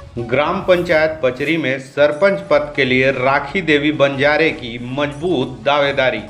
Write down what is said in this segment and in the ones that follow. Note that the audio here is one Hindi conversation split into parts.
ग्राम पंचायत पचरी में सरपंच पद के लिए राखी देवी बंजारे की मजबूत दावेदारी।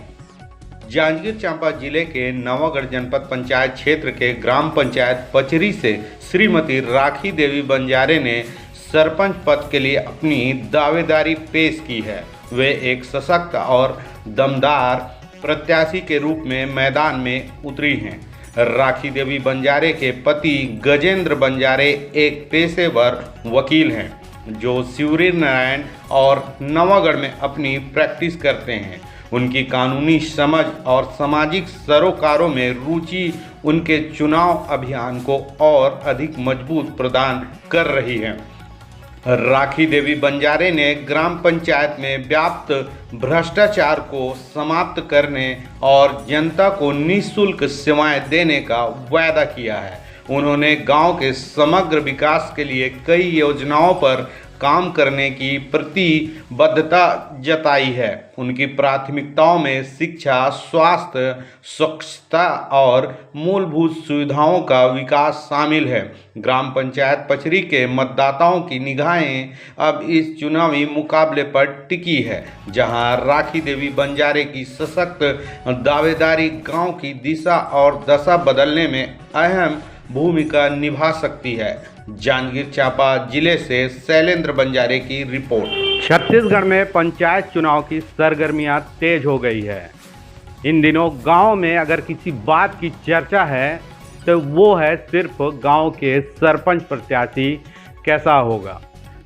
जांजगीर चांपा जिले के नवागढ़ जनपद पंचायत क्षेत्र के ग्राम पंचायत पचरी से श्रीमती राखी देवी बंजारे ने सरपंच पद के लिए अपनी दावेदारी पेश की है। वे एक सशक्त और दमदार प्रत्याशी के रूप में मैदान में उतरी हैं। राखी देवी बंजारे के पति गजेंद्र बंजारे एक पेशेवर वकील हैं जो शिवरी नारायण और नवागढ़ में अपनी प्रैक्टिस करते हैं। उनकी कानूनी समझ और सामाजिक सरोकारों में रुचि उनके चुनाव अभियान को और अधिक मजबूत प्रदान कर रही है। राखी देवी बंजारे ने ग्राम पंचायत में व्याप्त भ्रष्टाचार को समाप्त करने और जनता को निःशुल्क सेवाएं देने का वायदा किया है। उन्होंने गांव के समग्र विकास के लिए कई योजनाओं पर काम करने की प्रतिबद्धता जताई है। उनकी प्राथमिकताओं में शिक्षा, स्वास्थ्य, स्वच्छता और मूलभूत सुविधाओं का विकास शामिल है। ग्राम पंचायत पचरी के मतदाताओं की निगाहें अब इस चुनावी मुकाबले पर टिकी है, जहां राखी देवी बंजारे की सशक्त दावेदारी गांव की दिशा और दशा बदलने में अहम भूमिका निभा सकती है। जांजगीर चांपा जिले से शैलेंद्र बंजारे की रिपोर्ट। छत्तीसगढ़ में पंचायत चुनाव की सरगर्मियां तेज हो गई है। इन दिनों गांव में अगर किसी बात की चर्चा है तो वो है सिर्फ गांव के सरपंच प्रत्याशी कैसा होगा।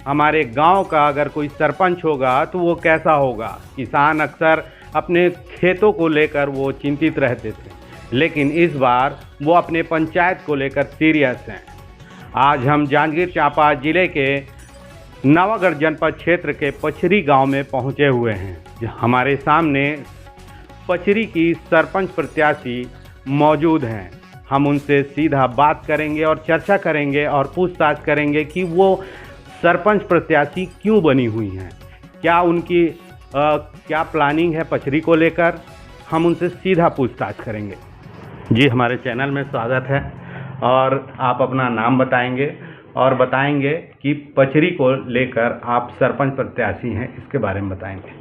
हमारे गांव का अगर कोई सरपंच होगा तो वो कैसा होगा। किसान अक्सर अपने खेतों को लेकर वो चिंतित रहते थे, लेकिन इस बार वो अपने पंचायत को लेकर सीरियस हैं। आज हम जांजगीर चांपा जिले के नवागढ़ जनपद क्षेत्र के पचरी गांव में पहुंचे हुए हैं। हमारे सामने पचरी की सरपंच प्रत्याशी मौजूद हैं। हम उनसे सीधा बात करेंगे और चर्चा करेंगे और पूछताछ करेंगे कि वो सरपंच प्रत्याशी क्यों बनी हुई हैं, क्या उनकी क्या प्लानिंग है पचरी को लेकर। हम उनसे सीधा पूछताछ करेंगे। जी, हमारे चैनल में स्वागत है और आप अपना नाम बताएंगे और बताएंगे कि पचरी को लेकर आप सरपंच प्रत्याशी हैं, इसके बारे में बताएंगे।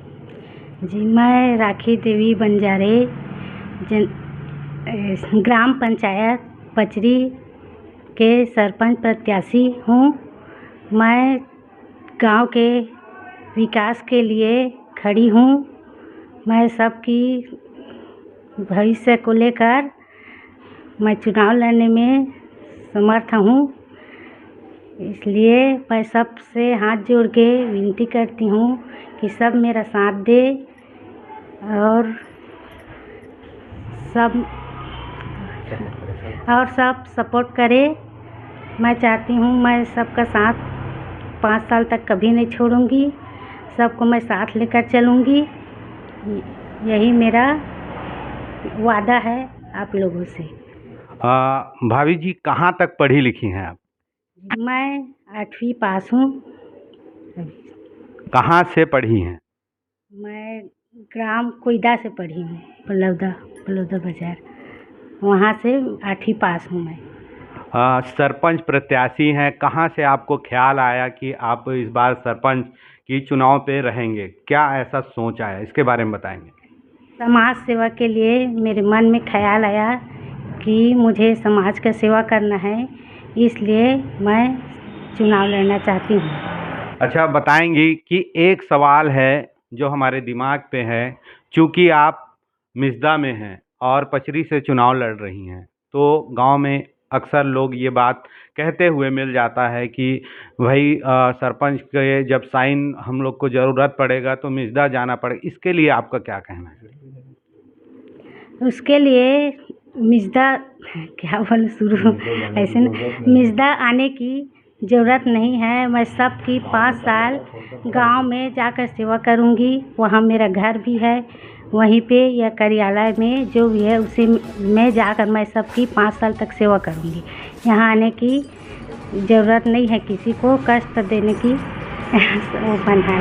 जी, मैं राखी देवी बंजारे ग्राम पंचायत पचरी के सरपंच प्रत्याशी हूँ। मैं गांव के विकास के लिए खड़ी हूँ। मैं सबकी भविष्य को लेकर मैं चुनाव लड़ने में समर्थ हूँ। इसलिए मैं सबसे हाथ जोड़ के विनती करती हूँ कि सब मेरा साथ दे और सब सपोर्ट करे। मैं चाहती हूँ मैं सबका साथ 5 साल तक कभी नहीं छोड़ूंगी। सबको मैं साथ लेकर चलूँगी। यही मेरा वादा है आप लोगों से। भाभी जी, कहाँ तक पढ़ी लिखी हैं आप? मैं 8वीं पास हूँ। कहाँ से पढ़ी हैं? मैं ग्राम कोयदा से पढ़ी हूँ, बलौदा बाजार, वहाँ से 8वीं पास हूँ मैं। सरपंच प्रत्याशी हैं, कहाँ से आपको ख्याल आया कि आप इस बार सरपंच की चुनाव पे रहेंगे? क्या ऐसा सोच आया, इसके बारे में बताएंगे। समाज सेवा के लिए मेरे मन में ख्याल आया कि मुझे समाज का सेवा करना है, इसलिए मैं चुनाव लड़ना चाहती हूँ। अच्छा, बताएंगी कि एक सवाल है जो हमारे दिमाग पे है। चूँकि आप मिसदा में हैं और पचरी से चुनाव लड़ रही हैं, तो गांव में अक्सर लोग ये बात कहते हुए मिल जाता है कि भाई सरपंच के जब साइन हम लोग को ज़रूरत पड़ेगा तो मिसदा जाना पड़ेगा। इसके लिए आपका क्या कहना है? उसके लिए मिसदा क्या बोले शुरू ऐसे न, मिसदा आने की ज़रूरत नहीं है। मैं सबकी 5 साल गांव में जाकर सेवा करूंगी। वहाँ मेरा घर भी है, वहीं पे या कार्यालय में जो भी है उसी में जाकर मैं सबकी 5 साल तक सेवा करूंगी। यहाँ आने की ज़रूरत नहीं है किसी को कष्ट देने की वो बना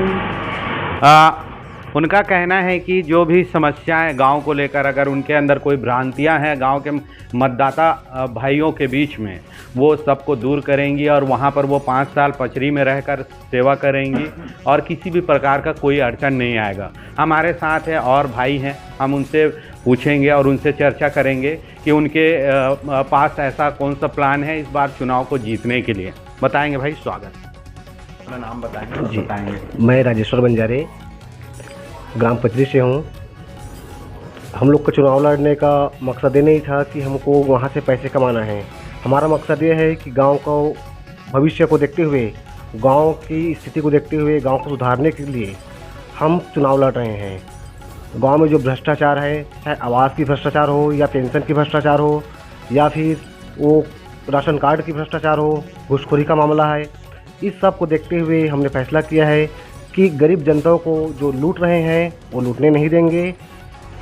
उनका कहना है कि जो भी समस्याएं गांव को लेकर, अगर उनके अंदर कोई भ्रांतियां हैं गांव के मतदाता भाइयों के बीच में, वो सबको दूर करेंगी और वहां पर वो 5 साल पचरी में रहकर सेवा करेंगी और किसी भी प्रकार का कोई अड़चन नहीं आएगा। हमारे साथ है और भाई हैं, हम उनसे पूछेंगे और उनसे चर्चा करेंगे कि उनके पास ऐसा कौन सा प्लान है इस बार चुनाव को जीतने के लिए। बताएंगे भाई, स्वागत। अपना नाम बताएंगे जी, बताएंगे। मैं राजेश्वर बंजारे ग्राम पचरी से हूँ। हम लोग का चुनाव लड़ने का मकसद ये नहीं था कि हमको वहाँ से पैसे कमाना है। हमारा मकसद ये है कि गांव को भविष्य को देखते हुए, गांव की स्थिति को देखते हुए, गांव को सुधारने के लिए हम चुनाव लड़ रहे हैं। गांव में जो भ्रष्टाचार है, चाहे आवास की भ्रष्टाचार हो या पेंशन की भ्रष्टाचार हो या फिर वो राशन कार्ड की भ्रष्टाचार हो, घूसखोरी का मामला है, इस सब को देखते हुए हमने फैसला किया है कि गरीब जनता को जो लूट रहे हैं वो लूटने नहीं देंगे।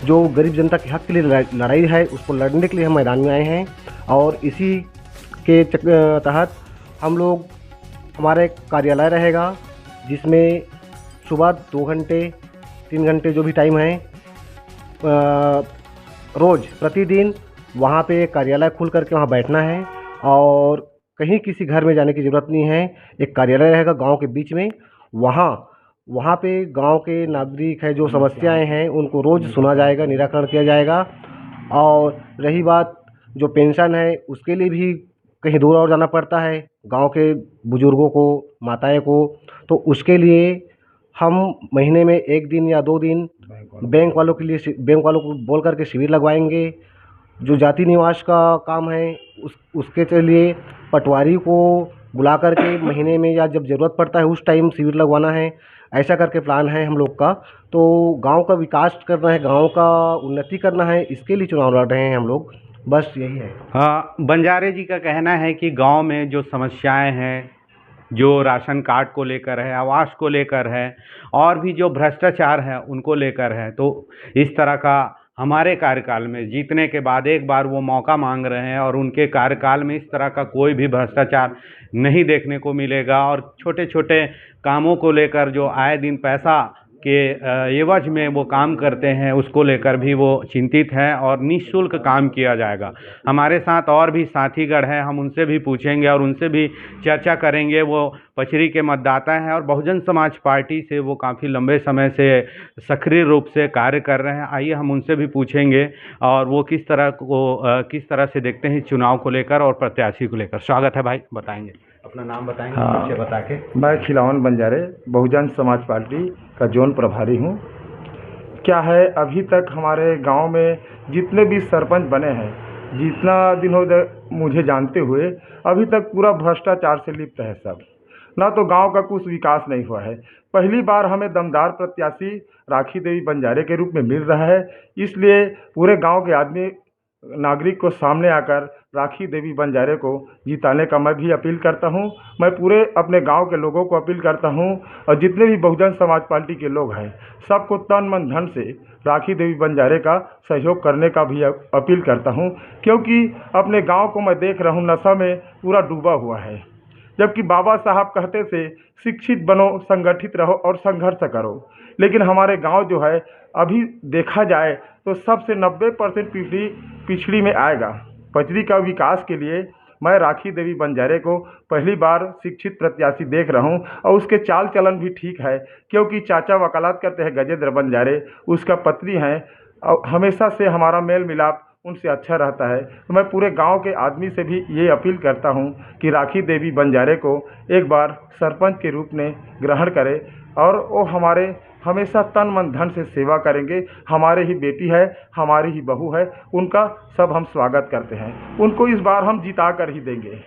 जो गरीब जनता के हक के लिए लड़ाई है उसको लड़ने के लिए हम मैदान में आए हैं और इसी के तहत हम लोग, हमारे कार्यालय रहेगा जिसमें सुबह 2 घंटे 3 घंटे जो भी टाइम है, रोज़ प्रतिदिन वहाँ पे कार्यालय खुल करके वहाँ बैठना है और कहीं किसी घर में जाने की ज़रूरत नहीं है। एक कार्यालय रहेगा गांव के बीच में, वहाँ पे गांव के नागरिक है जो समस्याएं हैं उनको रोज़ सुना जाएगा, निराकरण किया जाएगा। और रही बात जो पेंशन है, उसके लिए भी कहीं दूर और जाना पड़ता है गांव के बुज़ुर्गों को, माताएं को, तो उसके लिए हम महीने में 1 दिन या 2 दिन बैंक वालों को बोल करके शिविर लगवाएंगे। जो जाति निवास का काम है उसके लिए पटवारी को बुला करके महीने में या जब ज़रूरत पड़ता है उस टाइम शिविर लगवाना है। ऐसा करके प्लान है हम लोग का। तो गांव का विकास करना है, गांव का उन्नति करना है, इसके लिए चुनाव लड़ रहे हैं हम लोग, बस यही है। हाँ, बंजारे जी का कहना है कि गांव में जो समस्याएं हैं, जो राशन कार्ड को लेकर है, आवास को लेकर है और भी जो भ्रष्टाचार है उनको लेकर है, तो इस तरह का हमारे कार्यकाल में जीतने के बाद एक बार वो मौका मांग रहे हैं और उनके कार्यकाल में इस तरह का कोई भी भ्रष्टाचार नहीं देखने को मिलेगा। और छोटे छोटे कामों को लेकर जो आए दिन पैसा के एवज में वो काम करते हैं उसको लेकर भी वो चिंतित हैं और निःशुल्क काम किया जाएगा। हमारे साथ और भी साथीगण हैं, हम उनसे भी पूछेंगे और उनसे भी चर्चा करेंगे। वो पचरी के मतदाता हैं और बहुजन समाज पार्टी से वो काफ़ी लंबे समय से सक्रिय रूप से कार्य कर रहे हैं। आइए हम उनसे भी पूछेंगे और वो किस तरह से देखते हैं चुनाव को लेकर और प्रत्याशी को लेकर। स्वागत है भाई, बताएंगे अपना नाम बताएंगे। हाँ, पीछे बता के। मैं खिलावन बंजारे बहुजन समाज पार्टी का जोन प्रभारी हूँ। क्या है, अभी तक हमारे गांव में जितने भी सरपंच बने हैं, जितना दिन हो मुझे जानते हुए, अभी तक पूरा भ्रष्टाचार से लिप्त है सब। ना तो गांव का कुछ विकास नहीं हुआ है। पहली बार हमें दमदार प्रत्याशी राखी देवी बंजारे के रूप में मिल रहा है, इसलिए पूरे गांव के आदमी नागरिक को सामने आकर राखी देवी बंजारे को जिताने का मैं भी अपील करता हूं। मैं पूरे अपने गांव के लोगों को अपील करता हूं और जितने भी बहुजन समाज पार्टी के लोग हैं सबको तन मन धन से राखी देवी बंजारे का सहयोग करने का भी अपील करता हूं, क्योंकि अपने गांव को मैं देख रहा हूं नशा में पूरा डूबा हुआ है। जबकि बाबा साहब कहते थे शिक्षित बनो, संगठित रहो और संघर्ष करो, लेकिन हमारे गांव जो है अभी देखा जाए तो सबसे 90% पिछड़ी में आएगा। पचरी का विकास के लिए मैं राखी देवी बंजारे को पहली बार शिक्षित प्रत्याशी देख रहा हूं और उसके चाल चलन भी ठीक है, क्योंकि चाचा वकालत करते हैं गजेंद्र बंजारे, उसका पत्नी है और हमेशा से हमारा मेल मिलाप उनसे अच्छा रहता है। तो मैं पूरे गांव के आदमी से भी ये अपील करता हूं कि राखी देवी बंजारे को एक बार सरपंच के रूप में ग्रहण करें और वो हमारे हमेशा तन मन धन से सेवा करेंगे। हमारे ही बेटी है, हमारी ही बहू है, उनका सब हम स्वागत करते हैं। उनको इस बार हम जिता कर ही देंगे।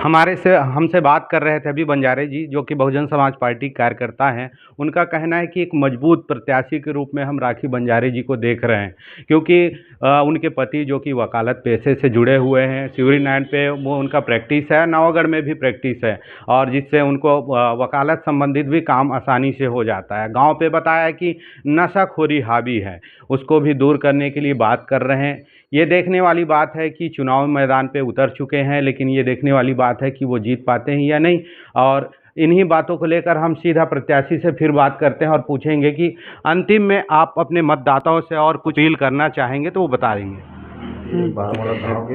हमसे बात कर रहे थे अभी बंजारे जी, जो कि बहुजन समाज पार्टी कार्यकर्ता हैं। उनका कहना है कि एक मजबूत प्रत्याशी के रूप में हम राखी बंजारे जी को देख रहे हैं, क्योंकि उनके पति जो कि वकालत पेशे से जुड़े हुए हैं, शिवरीनारायण पे वो उनका प्रैक्टिस है, नवागढ़ में भी प्रैक्टिस है और जिससे उनको वकालत संबंधित भी काम आसानी से हो जाता है। गाँव पे बताया कि नशाखोरी हावी है, उसको भी दूर करने के लिए बात कर रहे हैं। ये देखने वाली बात है कि चुनाव मैदान पे उतर चुके हैं, लेकिन ये देखने वाली बात है कि वो जीत पाते हैं या नहीं। और इन्हीं बातों को लेकर हम सीधा प्रत्याशी से फिर बात करते हैं और पूछेंगे कि अंतिम में आप अपने मतदाताओं से और कुछ अपील करना चाहेंगे तो वो बता देंगे।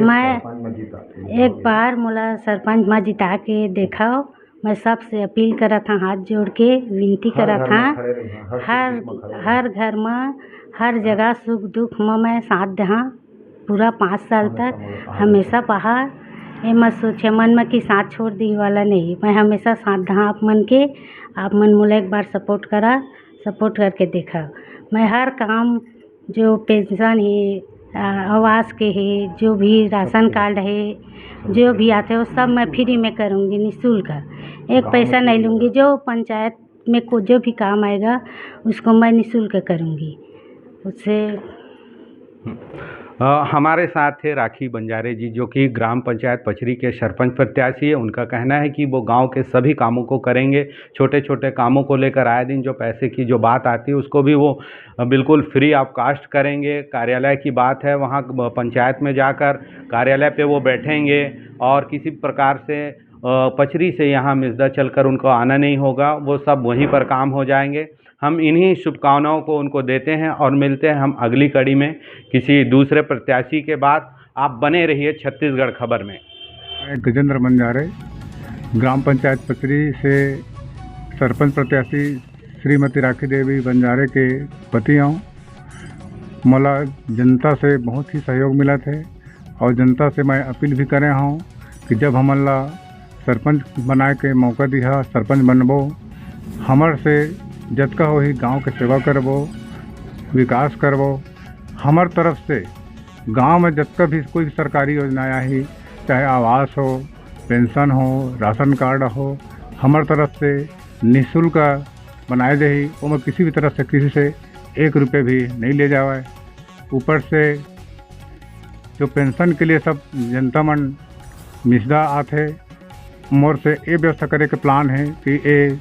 मैं एक बार मोला सरपंच में जिता के देखा, मैं सबसे अपील करा था, हाथ जोड़ के विनती करा था, हर घर में हर जगह सुख दुख में मैं साथ दहा। पूरा 5 साल तक हमेशा पहा, ये मत सोचे मन में कि साथ छोड़ दी वाला नहीं, मैं हमेशा साथ दहा आप मन के। आप मन मोला एक बार सपोर्ट करा, सपोर्ट करके देखा। मैं हर काम जो पेंशन है, आवास के है, जो भी राशन कार्ड है, जो भी आते हो सब मैं फ्री में करूँगी, निःशुल्क। एक पैसा नहीं लूँगी, जो पंचायत में को जो भी काम आएगा उसको मैं निःशुल्क करूँगी। उससे हमारे साथ थे राखी बंजारे जी, जो कि ग्राम पंचायत पचरी के सरपंच प्रत्याशी है। उनका कहना है कि वो गांव के सभी कामों को करेंगे, छोटे छोटे कामों को लेकर आए दिन जो पैसे की जो बात आती है उसको भी वो बिल्कुल फ्री ऑफ कास्ट करेंगे। कार्यालय की बात है, वहाँ पंचायत में जाकर कार्यालय पे वो बैठेंगे और किसी प्रकार से पचरी से यहाँ मिसदा चलकर उनको आना नहीं होगा, वो सब वहीं पर काम हो जाएंगे। हम इन्हीं शुभकामनाओं को उनको देते हैं और मिलते हैं हम अगली कड़ी में किसी दूसरे प्रत्याशी के बाद। आप बने रहिए छत्तीसगढ़ खबर में। मैं गजेंद्र बंजारे ग्राम पंचायत पचरी से सरपंच प्रत्याशी श्रीमती राखी देवी बंजारे के पति हूँ। मला जनता से बहुत ही सहयोग मिला थे और जनता से मैं अपील भी करे हूँ कि जब हमन ला सरपंच बनाए के मौका दिया, सरपंच बनबो, हमर से जतका हो ही गाँव के सेवा करबो, विकास करबो। हमार तरफ से गांव में जतका भी कोई भी सरकारी योजनाएं आई, चाहे आवास हो, पेंशन हो, राशन कार्ड हो, हमार तरफ से निःशुल्क बनाए दही। वो में किसी भी तरह से किसी से 1 रुपये भी नहीं ले जावे। ऊपर से जो पेंशन के लिए सब जनता मन मिसदा आते, मोर से ये व्यवस्था करे के प्लान है कि ये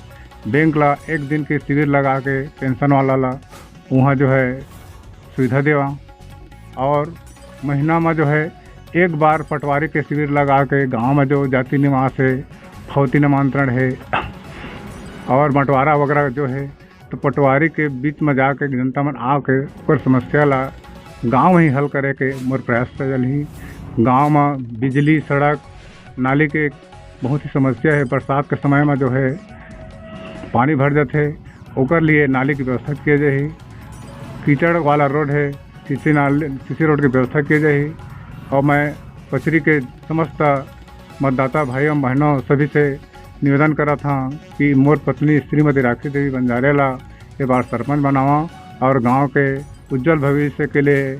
बैंक ला 1 दिन के शिविर लगा के पेंशन वाला ला वहाँ जो है सुविधा देवा, और महीना में जो है 1 बार पटवारी के शिविर लगा के गांव में जो जाति निवास है, फौती निमंत्रण है और बंटवारा वगैरह जो है, तो पटवारी के बीच में जाके जनता मन आके ओकर समस्या ला गांव में ही हल करे के मोर प्रयास चल ही। गांव में बिजली, सड़क, नाली के बहुत ही समस्या है। बरसात के समय में जो है पानी भर जाते, ओकर लिए नाली की व्यवस्था किए जाए। कीचड़ वाला रोड है, सीसी रोड की व्यवस्था की जाए। और मैं पचरी के समस्त मतदाता भाई एवं बहनों सभी से निवेदन करा था कि मोर पत्नी श्रीमती राखी देवी बंजारे ला ये बार सरपंच बनावा और गांव के उज्जवल भविष्य के लिए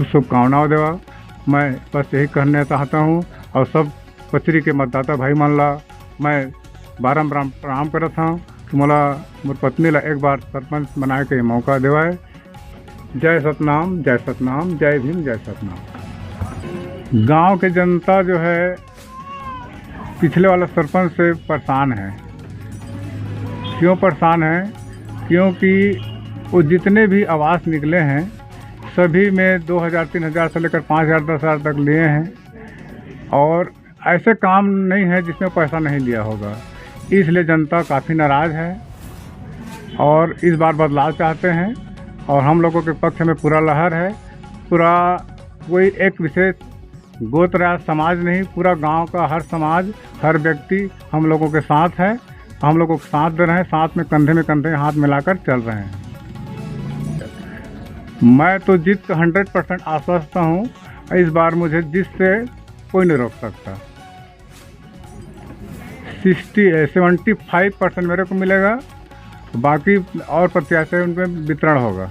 शुभकामनाएं देवा। मैं बस यही कहना चाहता हूँ और सब पचरी के मतदाता भाई मन ला मैं बारम्बार प्रणाम करत हूँ कि मोला मोर पत्नी ला 1 बार सरपंच बनाए के मौका देवाए। जय सतनाम, जय सतनाम, जय भीम, जय सतनाम। गांव के जनता जो है पिछले वाला सरपंच से परेशान है। क्यों परेशान है? क्योंकि वो जितने भी आवास निकले हैं सभी में 2000, 3000 से लेकर 5000, 10,000 तक लिए हैं और ऐसे काम नहीं है जिसमें पैसा नहीं लिया होगा। इसलिए जनता काफ़ी नाराज़ है और इस बार बदलाव चाहते हैं और हम लोगों के पक्ष में पूरा लहर है। पूरा कोई एक विशेष गोत्र या समाज नहीं, पूरा गांव का हर समाज, हर व्यक्ति हम लोगों के साथ है। हम लोगों को साथ दे रहे हैं, साथ में कंधे हाथ मिलाकर चल रहे हैं। मैं तो जीत का 100% आश्वस्त हूँ। इस बार मुझे जीत से कोई नहीं रोक सकता। 75% मेरे को मिलेगा, बाकी और प्रत्याशी उनमें वितरण होगा।